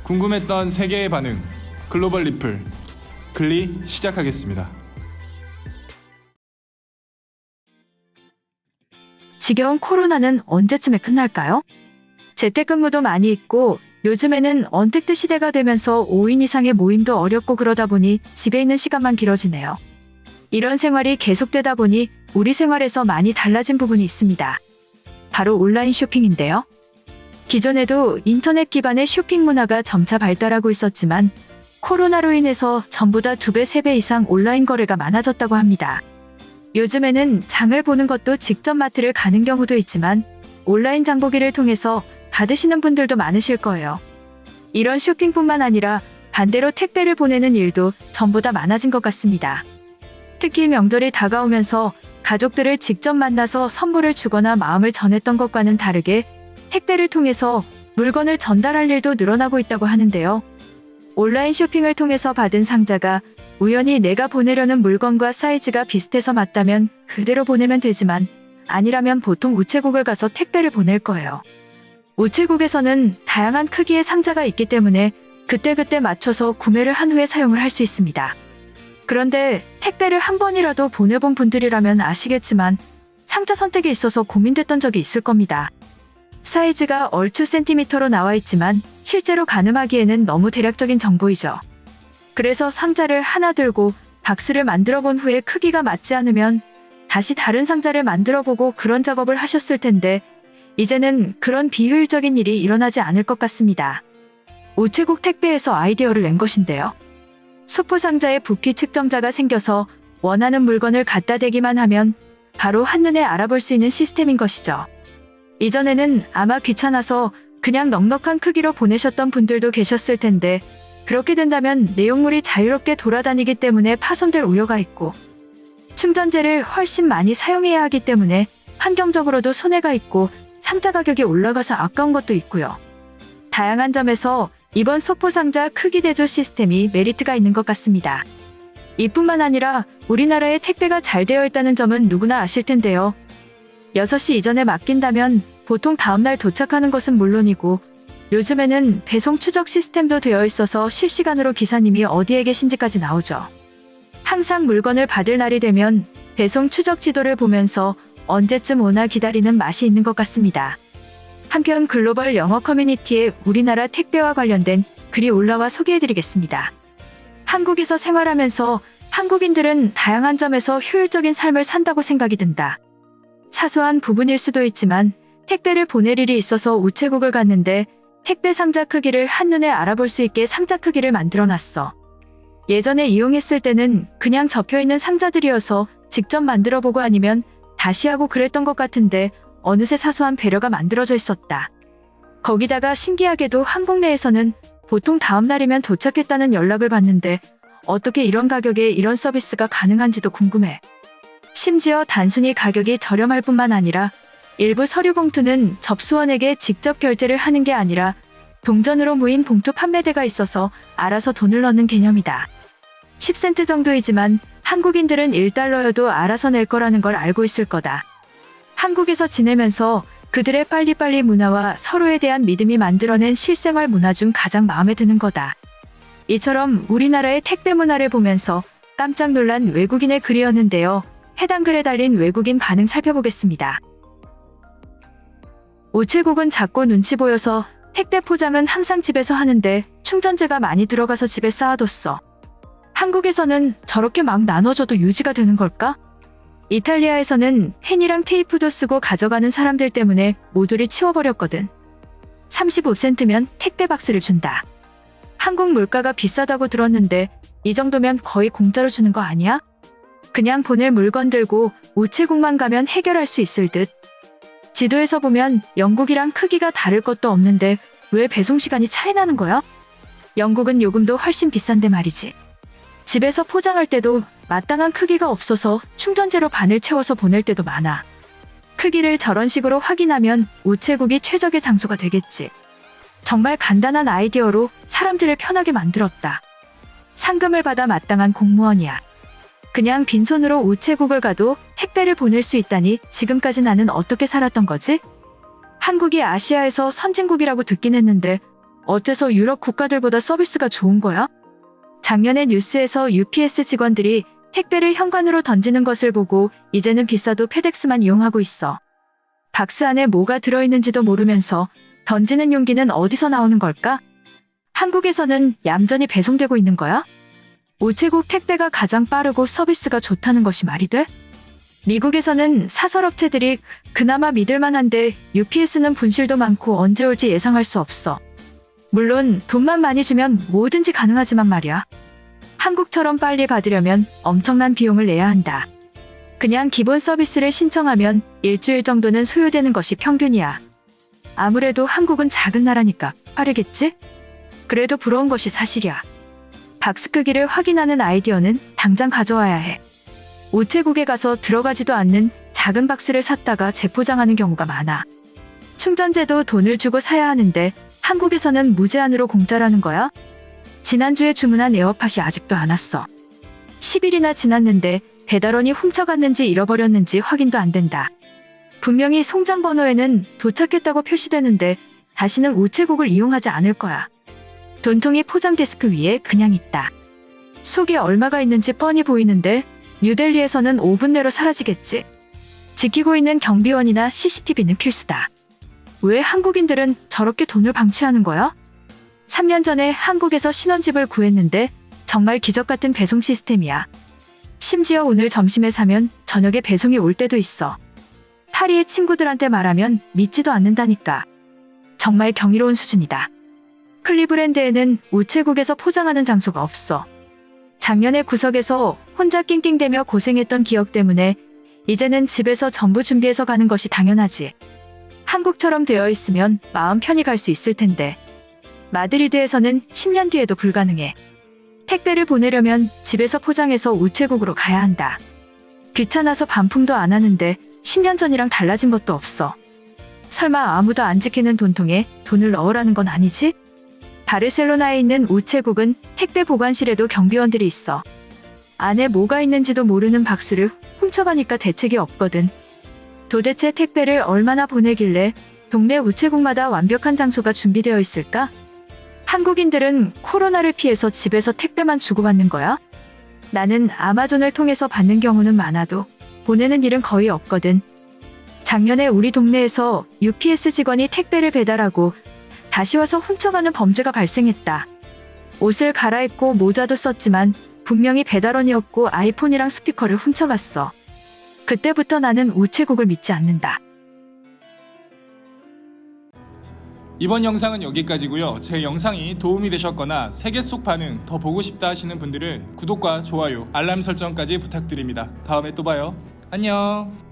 궁금했던 세계의 반응, 글로벌 리플, 글리 시작하겠습니다. 지겨운 코로나는 언제쯤에 끝날까요? 재택근무도 많이 있고 요즘에는 언택트 시대가 되면서 5인 이상의 모임도 어렵고 그러다 보니 집에 있는 시간만 길어지네요. 이런 생활이 계속되다 보니 우리 생활에서 많이 달라진 부분이 있습니다. 바로 온라인 쇼핑인데요. 기존에도 인터넷 기반의 쇼핑 문화가 점차 발달하고 있었지만 코로나로 인해서 전보다 2배, 3배 이상 온라인 거래가 많아졌다고 합니다. 요즘에는 장을 보는 것도 직접 마트를 가는 경우도 있지만 온라인 장보기를 통해서 받으시는 분들도 많으실 거예요. 이런 쇼핑뿐만 아니라 반대로 택배를 보내는 일도 전보다 많아진 것 같습니다. 특히 명절이 다가오면서 가족들을 직접 만나서 선물을 주거나 마음을 전했던 것과는 다르게 택배를 통해서 물건을 전달할 일도 늘어나고 있다고 하는데요. 온라인 쇼핑을 통해서 받은 상자가 우연히 내가 보내려는 물건과 사이즈가 비슷해서 맞다면 그대로 보내면 되지만 아니라면 보통 우체국을 가서 택배를 보낼 거예요. 우체국에서는 다양한 크기의 상자가 있기 때문에 그때그때 맞춰서 구매를 한 후에 사용을 할 수 있습니다. 그런데 택배를 한 번이라도 보내본 분들이라면 아시겠지만 상자 선택에 있어서 고민됐던 적이 있을 겁니다. 사이즈가 얼추 센티미터로 나와 있지만 실제로 가늠하기에는 너무 대략적인 정보이죠. 그래서 상자를 하나 들고 박스를 만들어 본 후에 크기가 맞지 않으면 다시 다른 상자를 만들어 보고 그런 작업을 하셨을 텐데 이제는 그런 비효율적인 일이 일어나지 않을 것 같습니다. 우체국 택배에서 아이디어를 낸 것인데요. 수포 상자에 부피 측정자가 생겨서 원하는 물건을 갖다 대기만 하면 바로 한눈에 알아볼 수 있는 시스템인 것이죠. 이전에는 아마 귀찮아서 그냥 넉넉한 크기로 보내셨던 분들도 계셨을 텐데 그렇게 된다면 내용물이 자유롭게 돌아다니기 때문에 파손될 우려가 있고 충전재를 훨씬 많이 사용해야 하기 때문에 환경적으로도 손해가 있고 상자 가격이 올라가서 아까운 것도 있고요. 다양한 점에서 이번 소포상자 크기 대조 시스템이 메리트가 있는 것 같습니다. 이뿐만 아니라 우리나라의 택배가 잘 되어 있다는 점은 누구나 아실 텐데요. 6시 이전에 맡긴다면 보통 다음날 도착하는 것은 물론이고 요즘에는 배송 추적 시스템도 되어 있어서 실시간으로 기사님이 어디에 계신지까지 나오죠. 항상 물건을 받을 날이 되면 배송 추적 지도를 보면서 언제쯤 오나 기다리는 맛이 있는 것 같습니다. 한편 글로벌 영어 커뮤니티에 우리나라 택배와 관련된 글이 올라와 소개해드리겠습니다. 한국에서 생활하면서 한국인들은 다양한 점에서 효율적인 삶을 산다고 생각이 든다. 사소한 부분일 수도 있지만 택배를 보낼 일이 있어서 우체국을 갔는데 택배 상자 크기를 한눈에 알아볼 수 있게 상자 크기를 만들어놨어. 예전에 이용했을 때는 그냥 접혀있는 상자들이어서 직접 만들어보고 아니면 다시 하고 그랬던 것 같은데 어느새 사소한 배려가 만들어져 있었다. 거기다가 신기하게도 한국 내에서는 보통 다음 날이면 도착했다는 연락을 받는데 어떻게 이런 가격에 이런 서비스가 가능한지도 궁금해. 심지어 단순히 가격이 저렴할 뿐만 아니라 일부 서류 봉투는 접수원에게 직접 결제를 하는 게 아니라 동전으로 모인 봉투 판매대가 있어서 알아서 돈을 넣는 개념이다. 10센트 정도이지만 한국인들은 1달러여도 알아서 낼 거라는 걸 알고 있을 거다. 한국에서 지내면서 그들의 빨리빨리 문화와 서로에 대한 믿음이 만들어낸 실생활 문화 중 가장 마음에 드는 거다. 이처럼 우리나라의 택배 문화를 보면서 깜짝 놀란 외국인의 글이었는데요. 해당 글에 달린 외국인 반응 살펴보겠습니다. 우체국은 작고 눈치 보여서 택배 포장은 항상 집에서 하는데 충전재가 많이 들어가서 집에 쌓아뒀어. 한국에서는 저렇게 막 나눠줘도 유지가 되는 걸까? 이탈리아에서는 펜이랑 테이프도 쓰고 가져가는 사람들 때문에 모조리 치워버렸거든. 35센트면 택배 박스를 준다. 한국 물가가 비싸다고 들었는데 이 정도면 거의 공짜로 주는 거 아니야? 그냥 보낼 물건 들고 우체국만 가면 해결할 수 있을 듯. 지도에서 보면 영국이랑 크기가 다를 것도 없는데 왜 배송 시간이 차이 나는 거야? 영국은 요금도 훨씬 비싼데 말이지. 집에서 포장할 때도 마땅한 크기가 없어서 충전재로 반을 채워서 보낼 때도 많아. 크기를 저런 식으로 확인하면 우체국이 최적의 장소가 되겠지. 정말 간단한 아이디어로 사람들을 편하게 만들었다. 상금을 받아 마땅한 공무원이야. 그냥 빈손으로 우체국을 가도 택배를 보낼 수 있다니 지금까지 나는 어떻게 살았던 거지? 한국이 아시아에서 선진국이라고 듣긴 했는데 어째서 유럽 국가들보다 서비스가 좋은 거야? 작년에 뉴스에서 UPS 직원들이 택배를 현관으로 던지는 것을 보고 이제는 비싸도 페덱스만 이용하고 있어. 박스 안에 뭐가 들어있는지도 모르면서 던지는 용기는 어디서 나오는 걸까? 한국에서는 얌전히 배송되고 있는 거야? 우체국 택배가 가장 빠르고 서비스가 좋다는 것이 말이 돼? 미국에서는 사설업체들이 그나마 믿을만한데 UPS는 분실도 많고 언제 올지 예상할 수 없어. 물론 돈만 많이 주면 뭐든지 가능하지만 말이야. 한국처럼 빨리 받으려면 엄청난 비용을 내야 한다. 그냥 기본 서비스를 신청하면 일주일 정도는 소요되는 것이 평균이야. 아무래도 한국은 작은 나라니까 빠르겠지? 그래도 부러운 것이 사실이야. 박스 크기를 확인하는 아이디어는 당장 가져와야 해. 우체국에 가서 들어가지도 않는 작은 박스를 샀다가 재포장하는 경우가 많아. 충전재도 돈을 주고 사야 하는데 한국에서는 무제한으로 공짜라는 거야? 지난주에 주문한 에어팟이 아직도 안 왔어. 10일이나 지났는데 배달원이 훔쳐갔는지 잃어버렸는지 확인도 안 된다. 분명히 송장 번호에는 도착했다고 표시되는데 다시는 우체국을 이용하지 않을 거야. 돈통이 포장 데스크 위에 그냥 있다. 속에 얼마가 있는지 뻔히 보이는데 뉴델리에서는 5분 내로 사라지겠지. 지키고 있는 경비원이나 CCTV는 필수다. 왜 한국인들은 저렇게 돈을 방치하는 거야? 3년 전에 한국에서 신혼집을 구했는데 정말 기적 같은 배송 시스템이야. 심지어 오늘 점심에 사면 저녁에 배송이 올 때도 있어. 파리의 친구들한테 말하면 믿지도 않는다니까. 정말 경이로운 수준이다. 클리브랜드에는 우체국에서 포장하는 장소가 없어. 작년에 구석에서 혼자 낑낑대며 고생했던 기억 때문에 이제는 집에서 전부 준비해서 가는 것이 당연하지. 한국처럼 되어 있으면 마음 편히 갈 수 있을 텐데. 마드리드에서는 10년 뒤에도 불가능해. 택배를 보내려면 집에서 포장해서 우체국으로 가야 한다. 귀찮아서 반품도 안 하는데 10년 전이랑 달라진 것도 없어. 설마 아무도 안 지키는 돈통에 돈을 넣으라는 건 아니지? 바르셀로나에 있는 우체국은 택배 보관실에도 경비원들이 있어. 안에 뭐가 있는지도 모르는 박스를 훔쳐가니까 대책이 없거든. 도대체 택배를 얼마나 보내길래 동네 우체국마다 완벽한 장소가 준비되어 있을까? 한국인들은 코로나를 피해서 집에서 택배만 주고받는 거야? 나는 아마존을 통해서 받는 경우는 많아도 보내는 일은 거의 없거든. 작년에 우리 동네에서 UPS 직원이 택배를 배달하고 다시 와서 훔쳐가는 범죄가 발생했다. 옷을 갈아입고 모자도 썼지만 분명히 배달원이었고 아이폰이랑 스피커를 훔쳐갔어. 그때부터 나는 우체국을 믿지 않는다. 이번 영상은 여기까지고요. 제 영상이 도움이 되셨거나 세계 속 반응 더 보고 싶다 하시는 분들은 구독과 좋아요, 알람 설정까지 부탁드립니다. 다음에 또 봐요. 안녕.